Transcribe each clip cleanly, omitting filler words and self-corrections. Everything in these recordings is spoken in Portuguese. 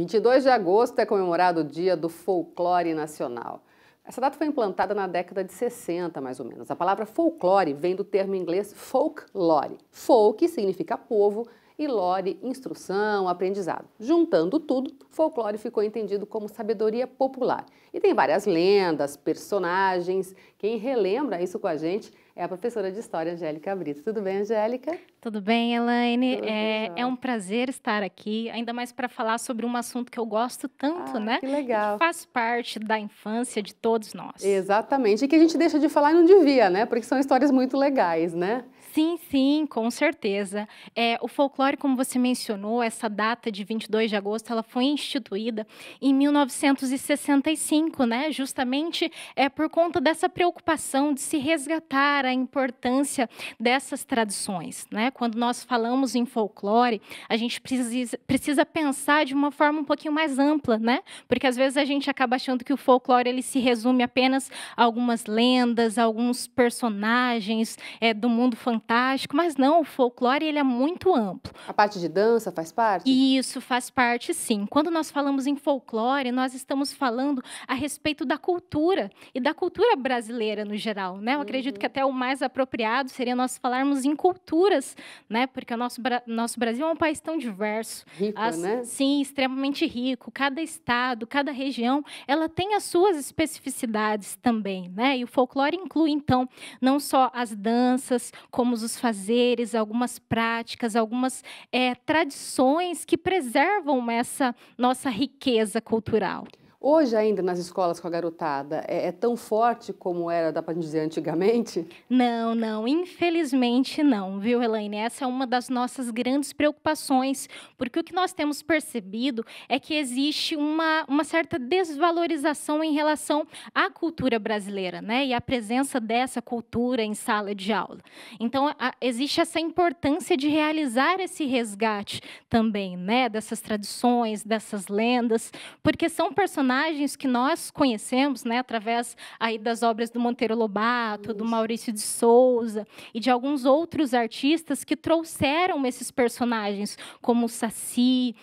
22 de agosto é comemorado o Dia do Folclore Nacional. Essa data foi implantada na década de 60, mais ou menos. A palavra folclore vem do termo inglês folklore. Folk significa povo e lore, instrução, aprendizado. Juntando tudo, folclore ficou entendido como sabedoria popular. E tem várias lendas, personagens. Quem relembra isso com a gente é a professora de História, Angélica Brito. Tudo bem, Angélica? Tudo bem, Elaine? Tudo É jóia. um prazer estar aqui, ainda mais para falar sobre um assunto que eu gosto tanto, Ah, né? que E que legal. faz parte da infância de todos nós. Exatamente. E que a gente deixa de falar e não devia, né? Porque são histórias muito legais, né? Sim, sim, com certeza. O folclore, como você mencionou, essa data de 22 de agosto, ela foi instituída em 1965, né? Justamente por conta dessa preocupação de se resgatar a importância dessas tradições, né? Quando nós falamos em folclore, a gente precisa pensar de uma forma um pouquinho mais ampla, né? Porque às vezes a gente acaba achando que o folclore ele se resume apenas a algumas lendas, a alguns personagens do mundo fantástico, mas não, o folclore ele é muito amplo. A parte de dança faz parte? E isso faz parte, sim. Quando nós falamos em folclore, nós estamos falando a respeito da cultura e da cultura brasileira no geral, né? Eu acredito que Uhum. até o mais apropriado seria nós falarmos em culturas, né? Porque o nosso Brasil é um país tão diverso, Rico, né? sim, extremamente rico. Cada estado, cada região, ela tem as suas especificidades também, né? E o folclore inclui, então, não só as danças, como os fazeres, algumas práticas, algumas tradições que preservam essa nossa riqueza cultural. Hoje ainda nas escolas com a garotada é tão forte como era, dá para dizer, antigamente? Não, não, infelizmente não, viu, Elaine? Essa é uma das nossas grandes preocupações, porque o que nós temos percebido é que existe uma certa desvalorização em relação à cultura brasileira, né? E a presença dessa cultura em sala de aula. Então, existe essa importância de realizar esse resgate também, né? Dessas tradições, dessas lendas, porque são personagens que nós conhecemos, né? Através aí das obras do Monteiro Lobato, do Isso. Maurício de Souza e de alguns outros artistas que trouxeram esses personagens, como o Saci,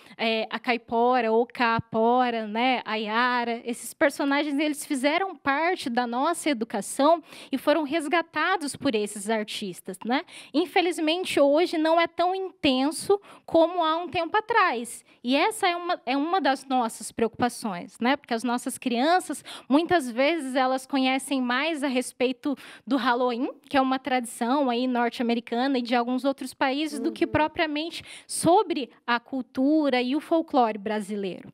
a Caipora ou Caapora, né, a Yara. Esses personagens eles fizeram parte da nossa educação e foram resgatados por esses artistas, né? Infelizmente, hoje não é tão intenso como há um tempo atrás. E essa é uma das nossas preocupações, né? Porque as nossas crianças, muitas vezes, elas conhecem mais a respeito do Halloween, que é uma tradição aí norte-americana e de alguns outros países, do que Uhum. propriamente sobre a cultura e o folclore brasileiro.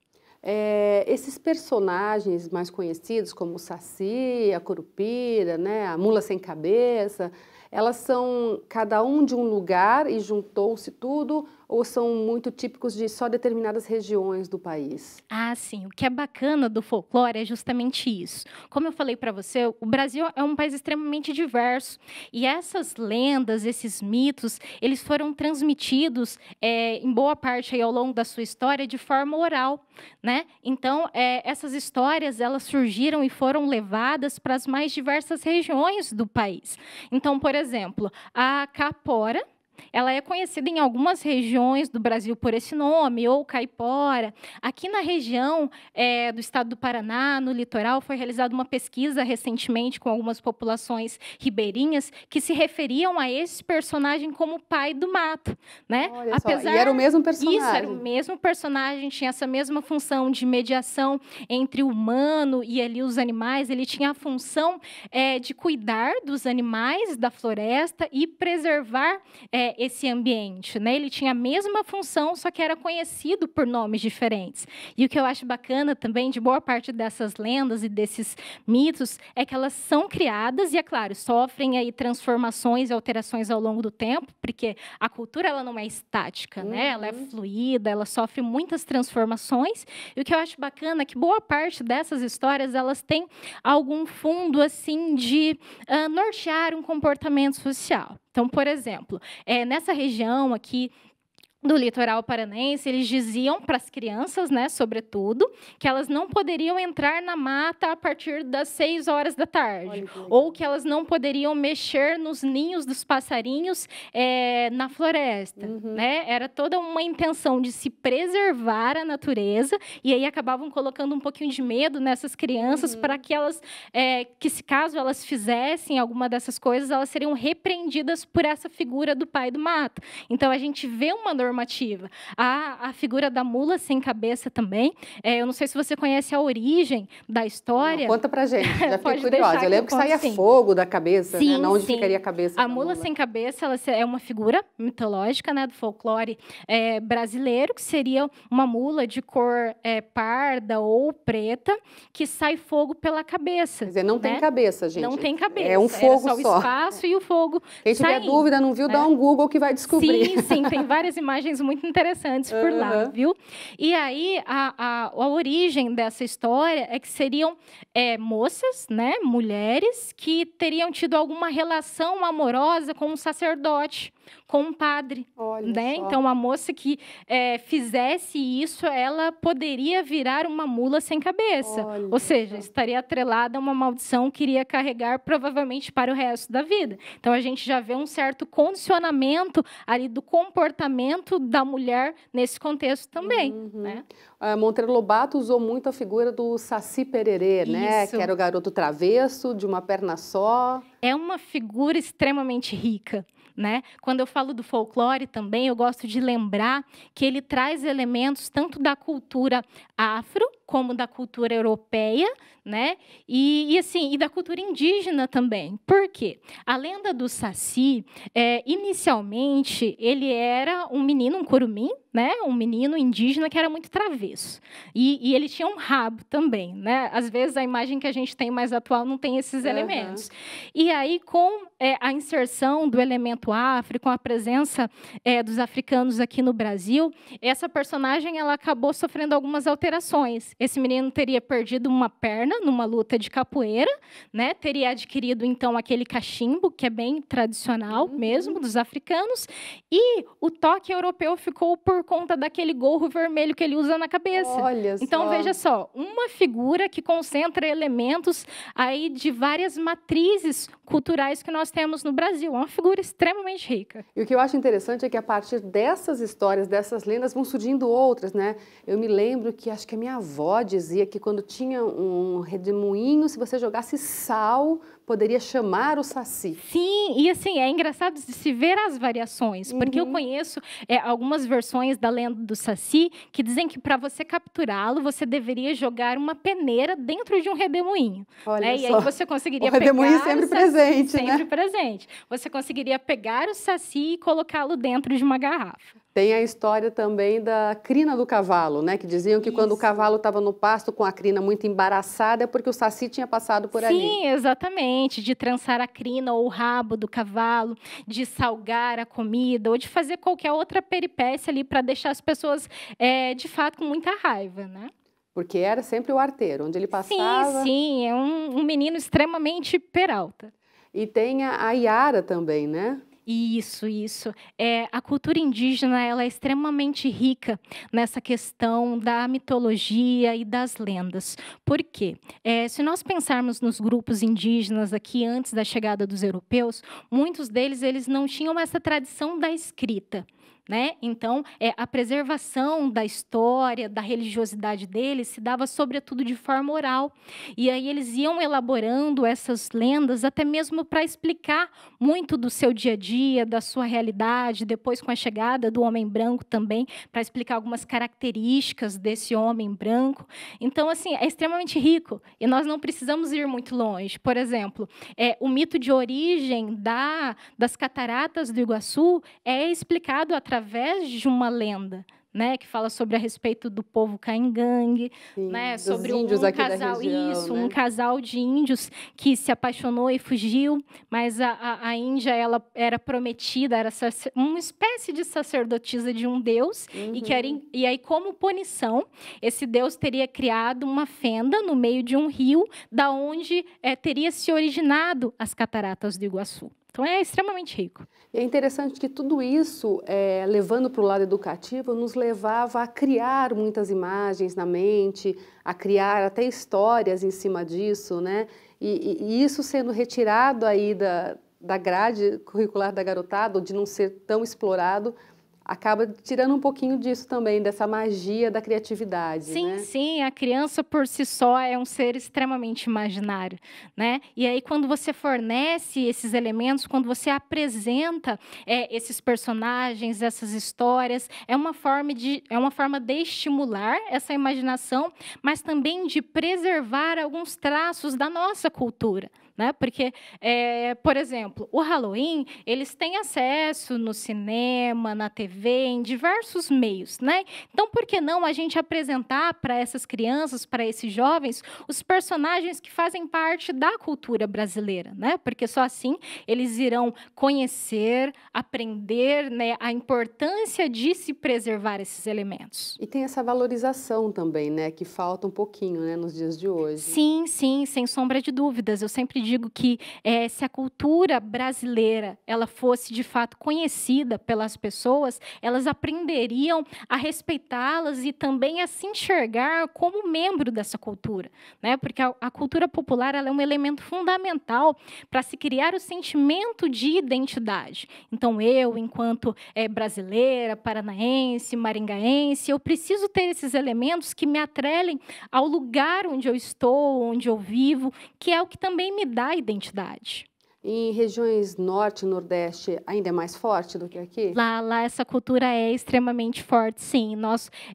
Esses personagens mais conhecidos, como o Saci, a Curupira, né, a Mula Sem Cabeça, elas são cada um de um lugar e juntou-se tudo, ou são muito típicos de só determinadas regiões do país? Ah, sim. O que é bacana do folclore é justamente isso. Como eu falei para você, o Brasil é um país extremamente diverso. E essas lendas, esses mitos, eles foram transmitidos, em boa parte aí, ao longo da sua história de forma oral, né? Então, essas histórias elas surgiram e foram levadas para as mais diversas regiões do país. Então, por exemplo, a Capora, ela é conhecida em algumas regiões do Brasil por esse nome, ou caipora. Aqui na região do estado do Paraná, no litoral, foi realizada uma pesquisa recentemente com algumas populações ribeirinhas que se referiam a esse personagem como pai do mato, né? Olha só, e era o Apesar mesmo isso, era o personagem. mesmo personagem, tinha essa mesma função de mediação entre o humano e ali os animais. Ele tinha a função de cuidar dos animais da floresta e preservar esse ambiente, né? Ele tinha a mesma função, só que era conhecido por nomes diferentes. E o que eu acho bacana também de boa parte dessas lendas e desses mitos é que elas são criadas e, é claro, sofrem aí transformações e alterações ao longo do tempo, porque a cultura ela não é estática, né? Ela é Uhum. fluida, ela sofre muitas transformações. E o que eu acho bacana é que boa parte dessas histórias elas têm algum fundo assim de nortear um comportamento social. Então, por exemplo, nessa região aqui do litoral paranaense, eles diziam para as crianças, né, sobretudo, que elas não poderiam entrar na mata a partir das 6 horas da tarde, ou que elas não poderiam mexer nos ninhos dos passarinhos na floresta. Né? Era toda uma intenção de se preservar a natureza, e aí acabavam colocando um pouquinho de medo nessas crianças para que elas, que se caso elas fizessem alguma dessas coisas, elas seriam repreendidas por essa figura do pai do mato. Então, a gente vê uma normativa. A figura da mula sem cabeça também. Eu não sei se você conhece a origem da história. Não, conta pra gente, já fiquei curiosa. Eu lembro que saía fogo da cabeça, sim, né? Onde ficaria a cabeça a mula sem cabeça, ela é uma figura mitológica, né, do folclore brasileiro, que seria uma mula de cor parda ou preta, que sai fogo pela cabeça. Quer dizer, não tem cabeça, gente. Não tem cabeça. É um fogo só. O espaço e o fogo. Quem tiver dúvida, não viu, dá um Google que vai descobrir. Sim, tem várias imagens muito interessantes por lá, viu? E aí, a origem dessa história é que seriam moças, né, mulheres, que teriam tido alguma relação amorosa com um sacerdote, com um padre. Olha né? só. Então, a moça que fizesse isso, ela poderia virar uma mula sem cabeça. Olha Ou seja, estaria atrelada a uma maldição que iria carregar provavelmente para o resto da vida. Então, a gente já vê um certo condicionamento ali do comportamento da mulher nesse contexto também. Né? Monteiro Lobato usou muito a figura do Saci Pererê, né? Que era o garoto travesso, de uma perna só. É uma figura extremamente rica. Né? Quando eu falo do folclore também, eu gosto de lembrar que ele traz elementos tanto da cultura afro como da cultura europeia, né? E da cultura indígena também. Por quê? A lenda do Saci, inicialmente, ele era um menino, um curumim, né? Um menino indígena que era muito travesso. E ele tinha um rabo também, né? Às vezes, a imagem que a gente tem mais atual não tem esses elementos. E aí, com a inserção do elemento afro, com a presença dos africanos aqui no Brasil, essa personagem ela acabou sofrendo algumas alterações. Esse menino teria perdido uma perna numa luta de capoeira, né? Teria adquirido, então, aquele cachimbo, que é bem tradicional mesmo, dos africanos, e o toque europeu ficou por conta daquele gorro vermelho que ele usa na cabeça. Olha então, só. veja só, uma figura que concentra elementos aí de várias matrizes culturais que nós temos no Brasil. É uma figura extremamente rica. E o que eu acho interessante é que, a partir dessas histórias, dessas lendas, vão surgindo outras, né? Eu me lembro que, acho que a minha avó dizia que quando tinha um redemoinho, se você jogasse sal, poderia chamar o Saci. Sim, e assim, é engraçado de se ver as variações, porque eu conheço algumas versões da lenda do Saci que dizem que para você capturá-lo, você deveria jogar uma peneira dentro de um redemoinho. Olha né? só. E aí você conseguiria o redemoinho sempre presente, sempre né? presente. Você conseguiria pegar o Saci e colocá-lo dentro de uma garrafa. Tem a história também da crina do cavalo, né? Que diziam que quando o cavalo estava no pasto com a crina muito embaraçada é porque o Saci tinha passado por ali. Sim, exatamente. De trançar a crina ou o rabo do cavalo, de salgar a comida ou de fazer qualquer outra peripécia ali para deixar as pessoas, de fato, com muita raiva, né? Porque era sempre o arteiro, onde ele passava. Sim, é um menino extremamente peralta. E tem a Iara também, né? Isso. A cultura indígena ela é extremamente rica nessa questão da mitologia e das lendas. Por quê? Se nós pensarmos nos grupos indígenas aqui antes da chegada dos europeus, muitos deles eles não tinham essa tradição da escrita. Né? Então, a preservação da história, da religiosidade deles se dava, sobretudo, de forma oral. E aí eles iam elaborando essas lendas até mesmo para explicar muito do seu dia a dia, da sua realidade, depois com a chegada do homem branco também, para explicar algumas características desse homem branco. Então, assim, é extremamente rico e nós não precisamos ir muito longe. Por exemplo, o mito de origem das cataratas do Iguaçu é explicado através de uma lenda, né, que fala sobre a respeito do povo caingangue, né, sobre um casal, região, né? Um casal de índios que se apaixonou e fugiu, mas a Índia ela era prometida, era uma espécie de sacerdotisa de um deus, e aí como punição, esse deus teria criado uma fenda no meio de um rio, da onde teria se originado as cataratas do Iguaçu. Então, é extremamente rico. E é interessante que tudo isso, levando para o lado educativo, nos levava a criar muitas imagens na mente, a criar até histórias em cima disso, né? E isso sendo retirado aí da grade curricular da garotada, ou de não ser tão explorado, acaba tirando um pouquinho disso também, dessa magia da criatividade, Sim, né? sim, a criança por si só é um ser extremamente imaginário, né? E aí quando você fornece esses elementos, quando você apresenta esses personagens, essas histórias, é uma forma de estimular essa imaginação, mas também de preservar alguns traços da nossa cultura. Né? Porque, por exemplo, o Halloween, eles têm acesso no cinema, na TV, em diversos meios. Né? Então, por que não a gente apresentar para essas crianças, para esses jovens, os personagens que fazem parte da cultura brasileira? Né? Porque só assim eles irão conhecer, aprender, né, a importância de se preservar esses elementos. E tem essa valorização também, né, que falta um pouquinho, né, nos dias de hoje. Sim, sim, sem sombra de dúvidas. Eu sempre digo que se a cultura brasileira ela fosse de fato conhecida pelas pessoas, elas aprenderiam a respeitá-las e também a se enxergar como membro dessa cultura, né? Porque a cultura popular ela é um elemento fundamental para se criar o sentimento de identidade. Então, eu, enquanto brasileira, paranaense, maringaense, eu preciso ter esses elementos que me atrelem ao lugar onde eu estou, onde eu vivo, que é o que também me dá identidade. Em regiões norte e nordeste ainda é mais forte do que aqui? Lá essa cultura é extremamente forte, sim.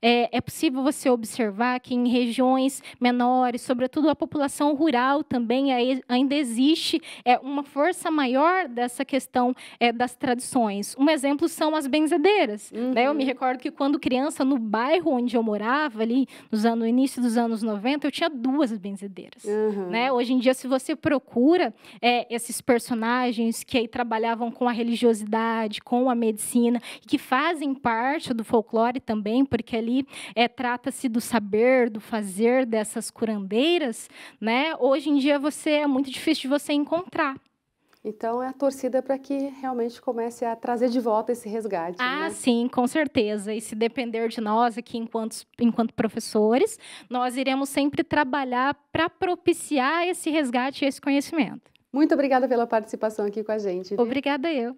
É possível você observar que em regiões menores, sobretudo a população rural também, ainda existe uma força maior dessa questão das tradições. Um exemplo são as benzedeiras. Uhum. Né? Eu me recordo que quando criança, no bairro onde eu morava, ali no início dos anos 90, eu tinha 2 benzedeiras. Uhum. Né? Hoje em dia, se você procura esses personagens que aí trabalhavam com a religiosidade, com a medicina, e que fazem parte do folclore também, porque ali trata-se do saber, do fazer dessas curandeiras, né? Hoje em dia é muito difícil de você encontrar. Então, é a torcida para que realmente comece a trazer de volta esse resgate, Ah, né? sim, com certeza. E se depender de nós aqui, enquanto professores, nós iremos sempre trabalhar para propiciar esse resgate e esse conhecimento. Muito obrigada pela participação aqui com a gente. Obrigada eu.